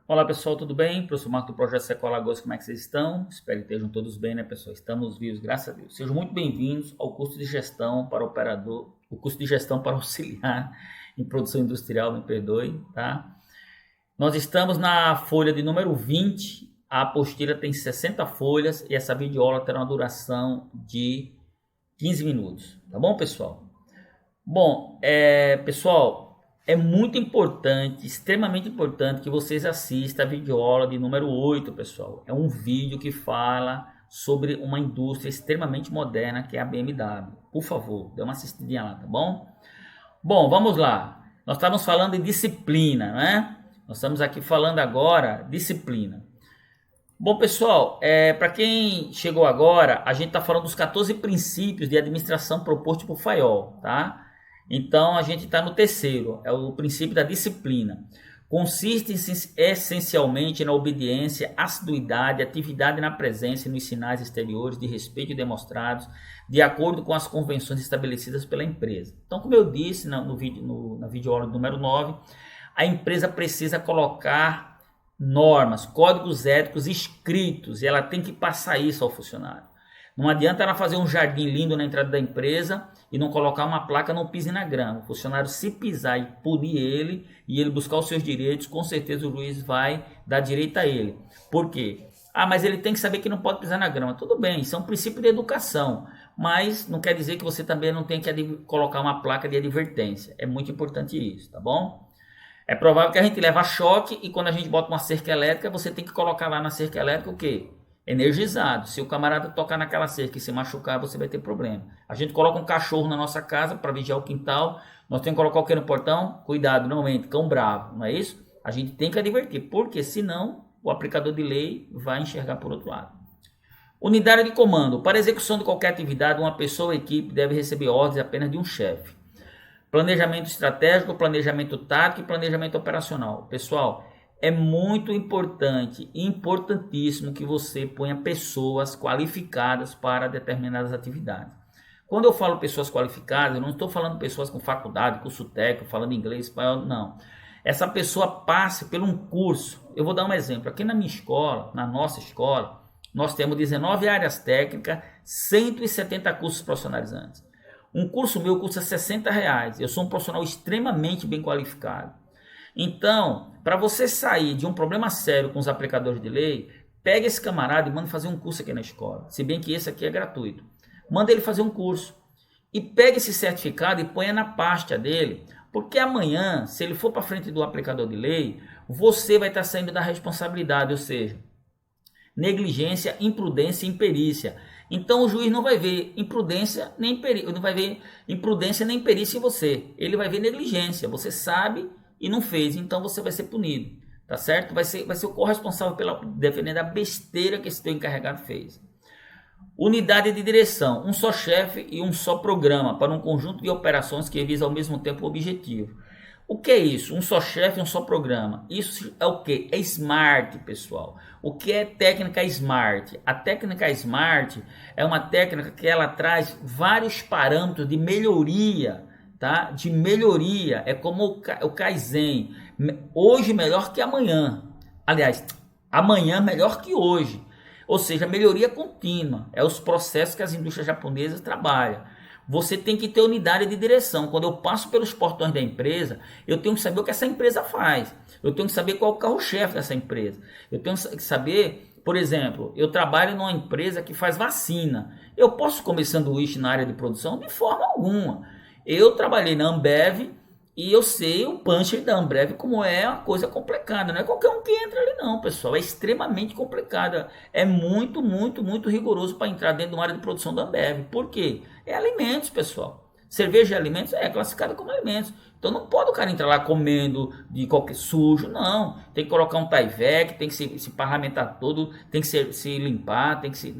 Olá pessoal, tudo bem? Professor Marco do Projeto Seco Alagoas, como é que vocês estão? Espero que estejam todos bem, né pessoal? Estamos vivos, graças a Deus. Sejam muito bem-vindos ao curso de gestão para operador, o curso de gestão para auxiliar em produção industrial, me perdoe, tá? Nós estamos na folha de número 20, a apostila tem 60 folhas e essa videoaula terá uma duração de 15 minutos, tá bom pessoal? Bom, pessoal, é muito importante, extremamente importante que vocês assistam a videoaula de número 8, pessoal. É um vídeo que fala sobre uma indústria extremamente moderna que é a BMW. Por favor, dê uma assistidinha lá, tá bom? Bom, vamos lá. Nós estamos falando de disciplina, né? Nós estamos aqui falando agora disciplina. Bom, pessoal, para quem chegou agora, a gente está falando dos 14 princípios de administração proposto por Fayol, tá? Então, a gente está no terceiro, é o princípio da disciplina. Consiste essencialmente na obediência, assiduidade, atividade na presença e nos sinais exteriores de respeito demonstrados de acordo com as convenções estabelecidas pela empresa. Então, como eu disse na videoaula número 9, a empresa precisa colocar normas, códigos éticos escritos e ela tem que passar isso ao funcionário. Não adianta ela fazer um jardim lindo na entrada da empresa e não colocar uma placa não pise na grama. O funcionário, se pisar e punir ele e ele buscar os seus direitos, com certeza o juiz vai dar direito a ele. Por quê? Mas ele tem que saber que não pode pisar na grama. Tudo bem, isso é um princípio de educação, mas não quer dizer que você também não tem que colocar uma placa de advertência. É muito importante isso, tá bom? É provável que a gente leve a choque e quando a gente bota uma cerca elétrica, você tem que colocar lá na cerca elétrica o quê? Energizado. Se o camarada tocar naquela cerca e se machucar, você vai ter problema. A gente coloca um cachorro na nossa casa para vigiar o quintal. Nós temos que colocar o que no portão? Cuidado, não entre, cão bravo, não é isso? A gente tem que advertir, porque senão o aplicador de lei vai enxergar por outro lado. Unidade de comando. Para a execução de qualquer atividade, uma pessoa ou equipe deve receber ordens apenas de um chefe. Planejamento estratégico, planejamento tático e planejamento operacional. Pessoal, é muito importante, importantíssimo que você ponha pessoas qualificadas para determinadas atividades. Quando eu falo pessoas qualificadas, eu não estou falando pessoas com faculdade, curso técnico, falando inglês, espanhol, não. Essa pessoa passe por um curso. Eu vou dar um exemplo. Aqui na minha escola, na nossa escola, nós temos 19 áreas técnicas, 170 cursos profissionalizantes. Um curso meu custa R$60. Eu sou um profissional extremamente bem qualificado. Então, para você sair de um problema sério com os aplicadores de lei, pega esse camarada e manda fazer um curso aqui na escola. Se bem que esse aqui é gratuito. Manda ele fazer um curso. E pega esse certificado e ponha na pasta dele. Porque amanhã, se ele for para frente do aplicador de lei, você vai estar saindo da responsabilidade, ou seja, negligência, imprudência e imperícia. Então o juiz não vai ver imprudência nem imperícia, não vai ver imprudência nem imperícia em você. Ele vai ver negligência. Você sabe e não fez, então você vai ser punido, tá certo? Vai ser o corresponsável pela defender a besteira que esse teu encarregado fez. Unidade de direção, um só chefe e um só programa para um conjunto de operações que visa ao mesmo tempo o objetivo. O que é isso? Um só chefe e um só programa. Isso é o que? É SMART, pessoal. O que é técnica SMART? A técnica SMART é uma técnica que ela traz vários parâmetros de melhoria, tá? De melhoria. É como o Kaizen. Hoje melhor que amanhã. Aliás, amanhã melhor que hoje. Ou seja, melhoria contínua. É os processos que as indústrias japonesas trabalham. Você tem que ter unidade de direção. Quando eu passo pelos portões da empresa, eu tenho que saber o que essa empresa faz. Eu tenho que saber qual é o carro-chefe dessa empresa. Eu tenho que saber, por exemplo, eu trabalho numa empresa que faz vacina. Eu posso comer sanduíche na área de produção? De forma alguma. Eu trabalhei na Ambev e eu sei o puncher da Ambev como é uma coisa complicada. Não é qualquer um que entra ali não, pessoal. É extremamente complicada. É muito, muito, muito rigoroso para entrar dentro de uma área de produção da Ambev. Por quê? É alimentos, pessoal. Cerveja e alimentos é classificada como alimentos. Então não pode o cara entrar lá comendo de qualquer sujo, não. Tem que colocar um Tyvek, tem que se parlamentar todo, tem que se limpar, tem que se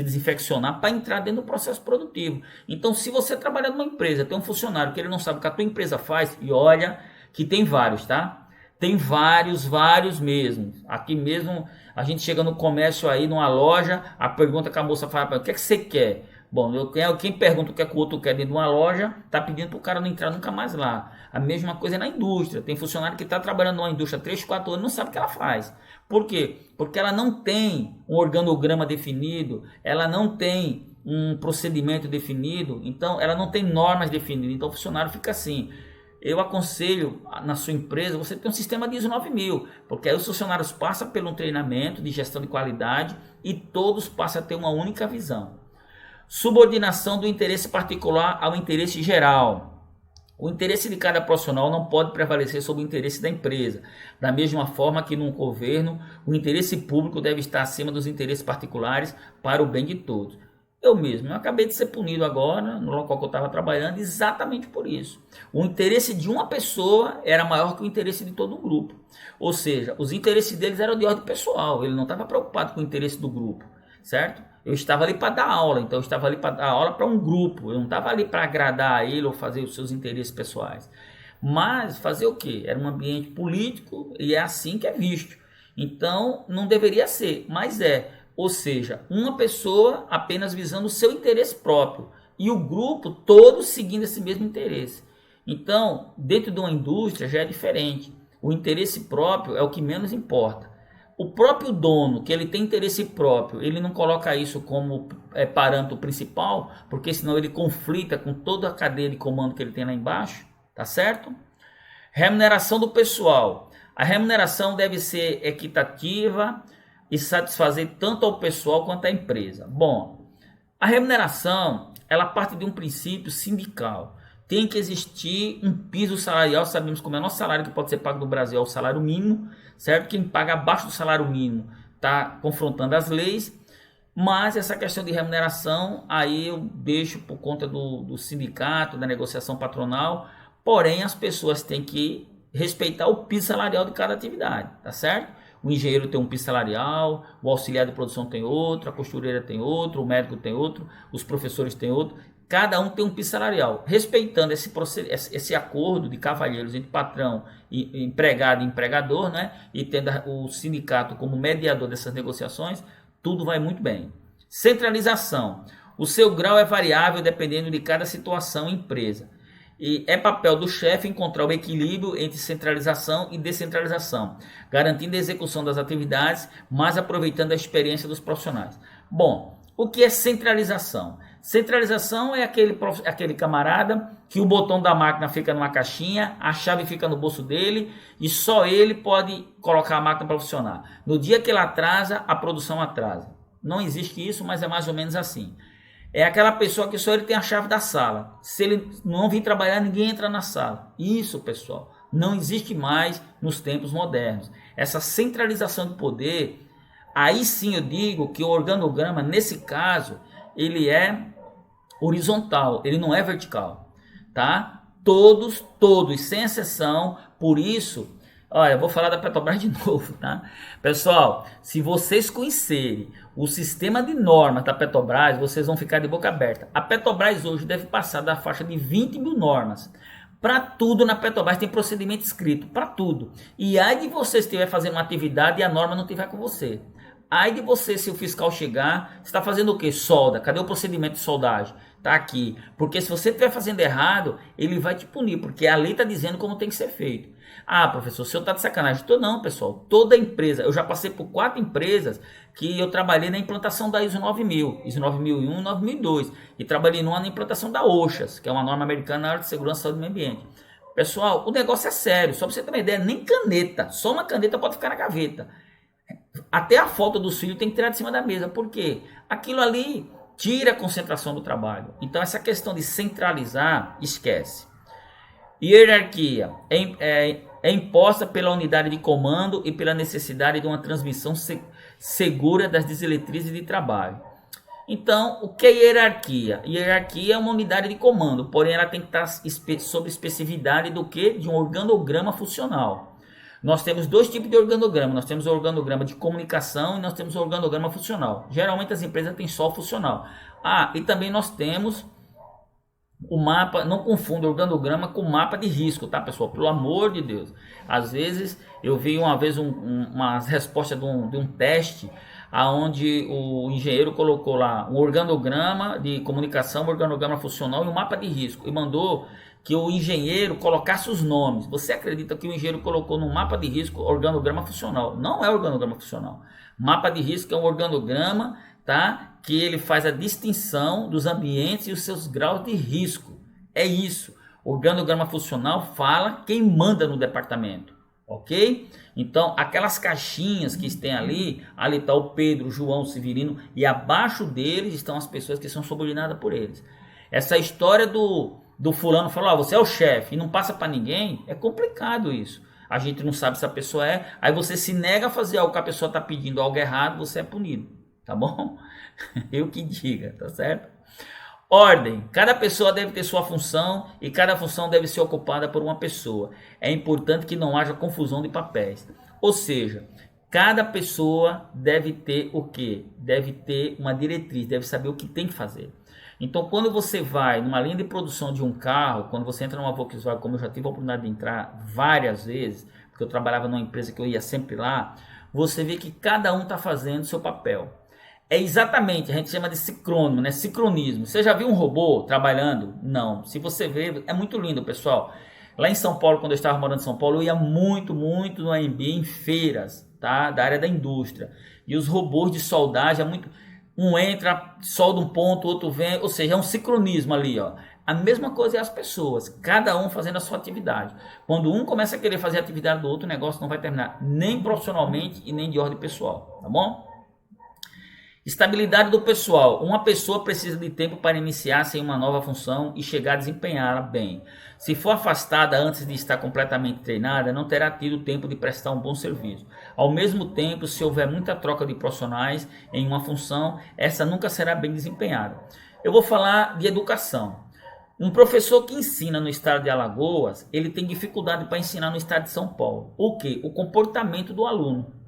desinfeccionar para entrar dentro do processo produtivo. Então, se você trabalha numa empresa, tem um funcionário que ele não sabe o que a tua empresa faz, e olha que tem vários, tá? Tem vários mesmo. Aqui mesmo, a gente chega no comércio aí, numa loja, a pergunta que a moça fala, o que é que você quer? Bom, quem pergunta o que é que o outro quer dentro de uma loja, está pedindo para o cara não entrar nunca mais lá. A mesma coisa é na indústria. Tem funcionário que está trabalhando numa indústria há 3, 4 anos e não sabe o que ela faz. Por quê? Porque ela não tem um organograma definido, ela não tem um procedimento definido, então ela não tem normas definidas. Então o funcionário fica assim. Eu aconselho na sua empresa você ter um sistema de ISO 9000, porque aí os funcionários passam por um treinamento de gestão de qualidade e todos passam a ter uma única visão. Subordinação do interesse particular ao interesse geral. O interesse de cada profissional não pode prevalecer sobre o interesse da empresa. Da mesma forma que num governo, o interesse público deve estar acima dos interesses particulares para o bem de todos. Eu acabei de ser punido agora, no local que eu estava trabalhando, exatamente por isso. O interesse de uma pessoa era maior que o interesse de todo o grupo. Ou seja, os interesses deles eram de ordem pessoal, ele não estava preocupado com o interesse do grupo, certo? Eu estava ali para dar aula, então eu estava ali para dar aula para um grupo, eu não estava ali para agradar a ele ou fazer os seus interesses pessoais. Mas fazer o quê? Era um ambiente político e é assim que é visto. Então não deveria ser, mas é. Ou seja, uma pessoa apenas visando o seu interesse próprio e o grupo todo seguindo esse mesmo interesse. Então, dentro de uma indústria já é diferente. O interesse próprio é o que menos importa. O próprio dono, que ele tem interesse próprio, ele não coloca isso como parâmetro principal, porque senão ele conflita com toda a cadeia de comando que ele tem lá embaixo, tá certo? Remuneração do pessoal. A remuneração deve ser equitativa e satisfazer tanto ao pessoal quanto à empresa. Bom, a remuneração, ela parte de um princípio sindical. Tem que existir um piso salarial. Sabemos que o menor salário que pode ser pago no Brasil é o salário mínimo, certo? Quem paga abaixo do salário mínimo está confrontando as leis, mas essa questão de remuneração aí eu deixo por conta do sindicato, da negociação patronal, porém as pessoas têm que respeitar o piso salarial de cada atividade, tá certo? O engenheiro tem um piso salarial, o auxiliar de produção tem outro, a costureira tem outro, o médico tem outro, os professores têm outro. Cada um tem um piso salarial, respeitando esse acordo de cavalheiros entre patrão, e empregado e empregador, né? E tendo o sindicato como mediador dessas negociações, tudo vai muito bem. Centralização. O seu grau é variável dependendo de cada situação e empresa. E é papel do chefe encontrar o equilíbrio entre centralização e descentralização, garantindo a execução das atividades, mas aproveitando a experiência dos profissionais. Bom, o que é centralização? Centralização é aquele camarada que o botão da máquina fica numa caixinha, a chave fica no bolso dele e só ele pode colocar a máquina para funcionar. No dia que ele atrasa, a produção atrasa. Não existe isso, mas é mais ou menos assim. É aquela pessoa que só ele tem a chave da sala. Se ele não vir trabalhar, ninguém entra na sala. Isso, pessoal, não existe mais nos tempos modernos. Essa centralização de poder, aí sim eu digo que o organograma, nesse caso, ele é horizontal, ele não é vertical, tá? Todos, sem exceção, por isso, olha, eu vou falar da Petrobras de novo, tá? Pessoal, se vocês conhecerem o sistema de normas da Petrobras, vocês vão ficar de boca aberta. A Petrobras hoje deve passar da faixa de 20 mil normas. Para tudo na Petrobras tem procedimento escrito, para tudo. E aí de você estiver fazendo uma atividade e a norma não estiver com você. Aí de você, se o fiscal chegar, você está fazendo o quê? Solda. Cadê o procedimento de soldagem? Tá aqui. Porque se você estiver fazendo errado, ele vai te punir, porque a lei está dizendo como tem que ser feito. Ah, professor, o senhor está de sacanagem. Não, pessoal. Toda empresa, eu já passei por 4 empresas que eu trabalhei na implantação da ISO 9000, ISO 9001 e 9002. E trabalhei numa na implantação da OSHA, que é uma norma americana na área de segurança, saúde e meio ambiente. Pessoal, o negócio é sério. Só para você ter uma ideia, nem caneta, só uma caneta pode ficar na gaveta. Até a foto dos filhos tem que tirar de cima da mesa. Por quê? Aquilo ali tira a concentração do trabalho. Então essa questão de centralizar, esquece. Hierarquia é imposta pela unidade de comando e pela necessidade de uma transmissão segura das diretrizes de trabalho. Então, o que é hierarquia? Hierarquia é uma unidade de comando, porém ela tem que estar sob especificidade do que? De um organograma funcional. Nós temos 2 tipos de organograma. Nós temos o organograma de comunicação e nós temos o organograma funcional. Geralmente as empresas têm só o funcional. E também nós temos o mapa. Não confunda o organograma com mapa de risco, tá, pessoal? Pelo amor de Deus. Às vezes, eu vi uma vez uma resposta de um teste. aonde o engenheiro colocou lá um organograma de comunicação, um organograma funcional e um mapa de risco, e mandou que o engenheiro colocasse os nomes. Você acredita que o engenheiro colocou no mapa de risco organograma funcional? Não é organograma funcional. Mapa de risco é um organograma, tá? Que ele faz a distinção dos ambientes e os seus graus de risco. É isso. Organograma funcional fala quem manda no departamento, ok? Então, aquelas caixinhas que tem ali está o Pedro, o João, o Severino, e abaixo deles estão as pessoas que são subordinadas por eles. Essa história do fulano falar, você é o chefe e não passa para ninguém, é complicado isso. A gente não sabe se a pessoa é, aí você se nega a fazer algo que a pessoa está pedindo algo errado, você é punido, tá bom? Eu que diga, tá certo? Ordem, cada pessoa deve ter sua função e cada função deve ser ocupada por uma pessoa. É importante que não haja confusão de papéis. Ou seja, cada pessoa deve ter o quê? Deve ter uma diretriz, deve saber o que tem que fazer. Então, quando você vai numa linha de produção de um carro, quando você entra numa Volkswagen, como eu já tive a oportunidade de entrar várias vezes, porque eu trabalhava numa empresa que eu ia sempre lá, você vê que cada um está fazendo o seu papel. É exatamente, a gente chama de sincrônimo, né? Sincronismo. Você já viu um robô trabalhando? Não. Se você vê, é muito lindo, pessoal. Lá em São Paulo, quando eu estava morando em São Paulo, eu ia muito no AMB, em feiras, tá? Da área da indústria. E os robôs de soldagem, um entra, solda um ponto, o outro vem, ou seja, é um sincronismo ali, ó. A mesma coisa é as pessoas, cada um fazendo a sua atividade. Quando um começa a querer fazer a atividade do outro, o negócio não vai terminar, nem profissionalmente e nem de ordem pessoal, tá bom? Estabilidade do pessoal. Uma pessoa precisa de tempo para iniciar-se em uma nova função e chegar a desempenhá-la bem. Se for afastada antes de estar completamente treinada, não terá tido tempo de prestar um bom serviço. Ao mesmo tempo, se houver muita troca de profissionais em uma função, essa nunca será bem desempenhada. Eu vou falar de educação. Um professor que ensina no estado de Alagoas, ele tem dificuldade para ensinar no estado de São Paulo. O quê? O comportamento do aluno.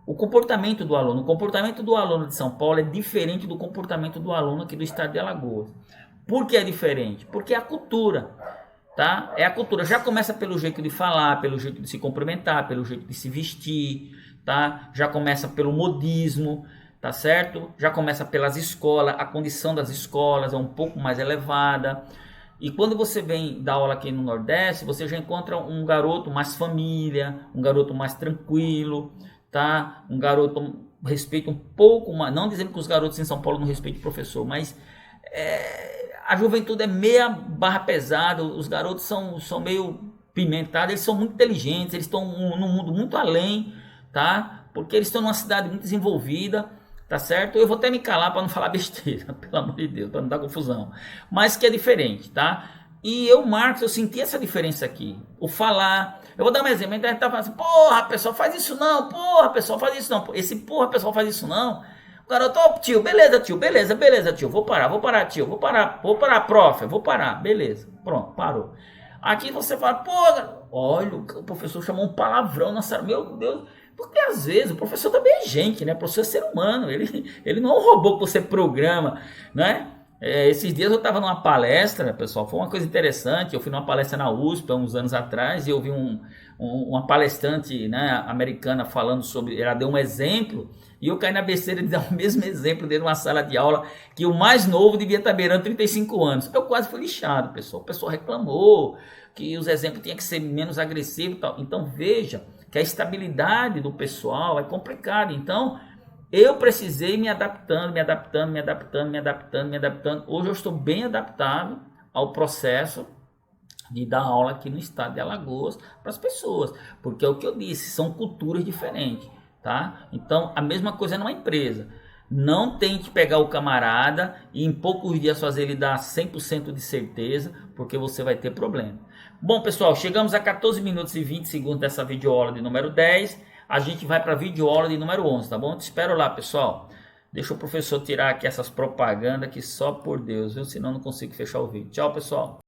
O comportamento do aluno de São Paulo é diferente do comportamento do aluno aqui do estado de Alagoas. Por que é diferente? Porque é a cultura, tá? É a cultura. Já começa pelo jeito de falar, pelo jeito de se cumprimentar, pelo jeito de se vestir, tá? Já começa pelo modismo, tá certo? Já começa pelas escolas, a condição das escolas é um pouco mais elevada. E quando você vem dar aula aqui no Nordeste, você já encontra um garoto mais família, um garoto mais tranquilo, tá? Um garoto respeita um pouco mais, não dizendo que os garotos em São Paulo não respeitam o professor, mas a juventude é meia barra pesada, os garotos são meio pimentados, eles são muito inteligentes, eles estão num mundo muito além, tá? Porque eles estão numa cidade muito desenvolvida, tá certo? Eu vou até me calar para não falar besteira, pelo amor de Deus, para não dar confusão, mas que é diferente, tá? E Marcos, eu senti essa diferença aqui. O falar. Eu vou dar um exemplo. A gente tá falando assim, porra, pessoal, faz isso não. Porra, pessoal, faz isso não. Esse porra, pessoal, faz isso não. O garoto, tio, beleza, tio. Vou parar, tio. Vou parar, prof. Vou parar, beleza. Pronto, parou. Aqui você fala, porra, olha, o professor chamou um palavrão na sala. Meu Deus. Porque às vezes o professor também é gente, né? O professor é ser humano. Ele não é um robô que você programa, né? Esses dias eu estava numa palestra, pessoal, foi uma coisa interessante. Eu fui numa palestra na USP há uns anos atrás e eu vi uma palestrante, né, americana falando sobre, ela deu um exemplo e eu caí na besteira de dar o mesmo exemplo dentro de uma sala de aula que o mais novo devia estar beirando 35 anos. Eu quase fui lixado, pessoal. O pessoal reclamou que os exemplos tinham que ser menos agressivos e tal. Então veja que a estabilidade do pessoal é complicada. Então eu precisei me adaptando. Hoje eu estou bem adaptado ao processo de dar aula aqui no estado de Alagoas para as pessoas, porque é o que eu disse, são culturas diferentes, tá? Então a mesma coisa numa empresa. Não tente pegar o camarada e em poucos dias fazer ele dar 100% de certeza, porque você vai ter problema. Bom, pessoal, chegamos a 14 minutos e 20 segundos dessa videoaula de número 10. A gente vai para a videoaula de número 11, tá bom? Te espero lá, pessoal. Deixa o professor tirar aqui essas propagandas que só por Deus, viu? Senão não consigo fechar o vídeo. Tchau, pessoal.